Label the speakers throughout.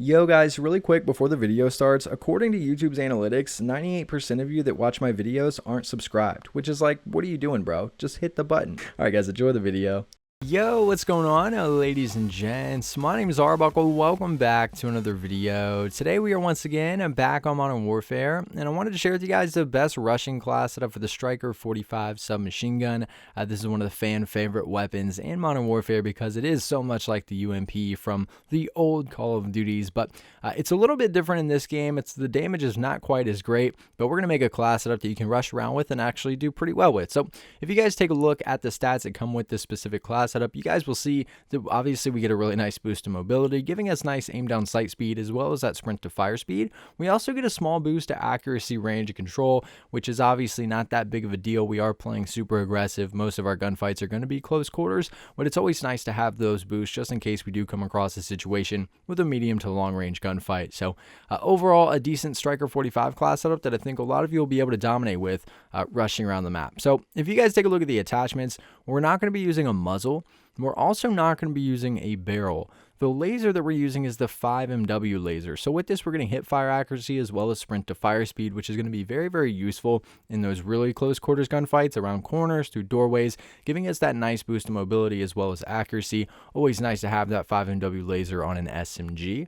Speaker 1: Yo guys, really quick before the video starts, according to YouTube's analytics, 98% of you that watch my videos aren't subscribed, which is like, what are you doing, bro? Just hit the button. Alright guys, enjoy the video. Yo, what's going on, ladies and gents? My name is Arbuckle. Welcome back to another video. Today we are once again back on Modern Warfare, and I wanted to share with you guys the best rushing class setup for the Striker 45 submachine gun. This is one of the fan favorite weapons in Modern Warfare because it is so much like the UMP from the old Call of Duties, but it's a little bit different in this game. The damage is not quite as great, but we're going to make a class setup that you can rush around with and actually do pretty well with. So if you guys take a look at the stats that come with this specific class setup, you guys will see that obviously we get a really nice boost in mobility, giving us nice aim down sight speed as well as that sprint to fire speed. We also get a small boost to accuracy, range, and control, which is obviously not that big of a deal. We are playing super aggressive. Most of our gunfights are going to be close quarters, but it's always nice to have those boosts just in case we do come across a situation with a medium to long range gunfight. So overall, a decent Striker 45 class setup that I think a lot of you will be able to dominate with rushing around the map. So if you guys take a look at the attachments, we're not going to be using a muzzle. We're also not going to be using a barrel. The laser that we're using is the 5MW laser. So with this, we're getting hip fire accuracy as well as sprint to fire speed, which is going to be very, very useful in those really close quarters gunfights, around corners, through doorways, giving us that nice boost in mobility as well as accuracy. Always nice to have that 5MW laser on an SMG.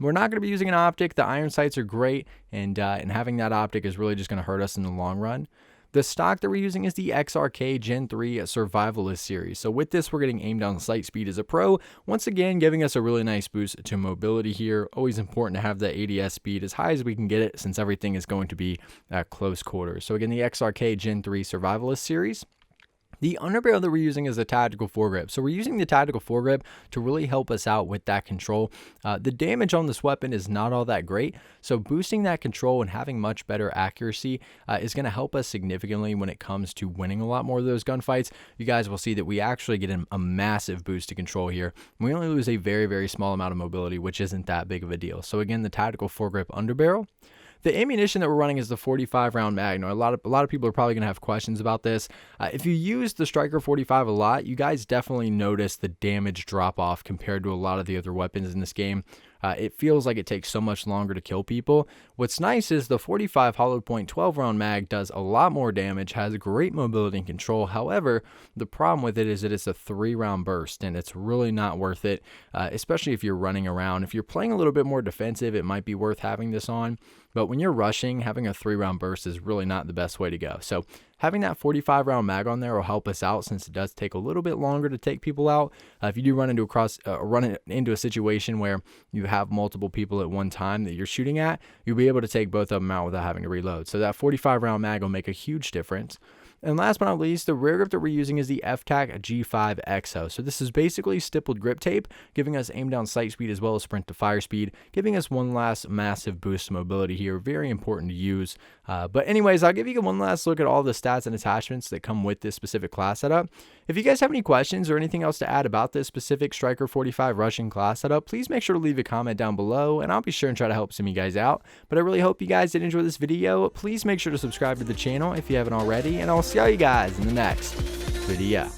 Speaker 1: We're not going to be using an optic. The iron sights are great, and having that optic is really just going to hurt us in the long run. The stock that we're using is the XRK Gen 3 Survivalist series. So with this, we're getting aim down sight speed as a pro. Once again, giving us a really nice boost to mobility here. Always important to have that ADS speed as high as we can get it since everything is going to be at close quarters. So again, the XRK Gen 3 Survivalist series. The underbarrel that we're using is a tactical foregrip. So we're using the tactical foregrip to really help us out with that control. The damage on this weapon is not all that great. So boosting that control and having much better accuracy is going to help us significantly when it comes to winning a lot more of those gunfights. You guys will see that we actually get a massive boost to control here. We only lose a very, very small amount of mobility, which isn't that big of a deal. So again, the tactical foregrip underbarrel. The ammunition that we're running is the 45 round mag. Now, a lot of people are probably going to have questions about this. If you use the Striker 45 a lot, you guys definitely notice the damage drop off compared to a lot of the other weapons in this game. It feels like it takes so much longer to kill people. What's nice is the 45 hollow point 12 round mag does a lot more damage, has great mobility and control. However, the problem with it is that it's a 3-round burst, and it's really not worth it, especially if you're running around. If you're playing a little bit more defensive, it might be worth having this on. But when you're rushing, having a 3-round burst is really not the best way to go. So having that 45 round mag on there will help us out since it does take a little bit longer to take people out. If you do run into a situation where you have multiple people at one time that you're shooting at, you'll be able to take both of them out without having to reload. So that 45 round mag will make a huge difference. And last but not least, the rear grip that we're using is the FTAC G5 EXO. So this is basically stippled grip tape, giving us aim down sight speed as well as sprint to fire speed, giving us one last massive boost to mobility here. Very important to use. But anyways, I'll give you one last look at all the stats and attachments that come with this specific class setup. If you guys have any questions or anything else to add about this specific Striker 45 rushing class setup, please make sure to leave a comment down below, and I'll be sure and try to help some of you guys out. But I really hope you guys did enjoy this video. Please make sure to subscribe to the channel if you haven't already, and I'll see all you guys in the next video.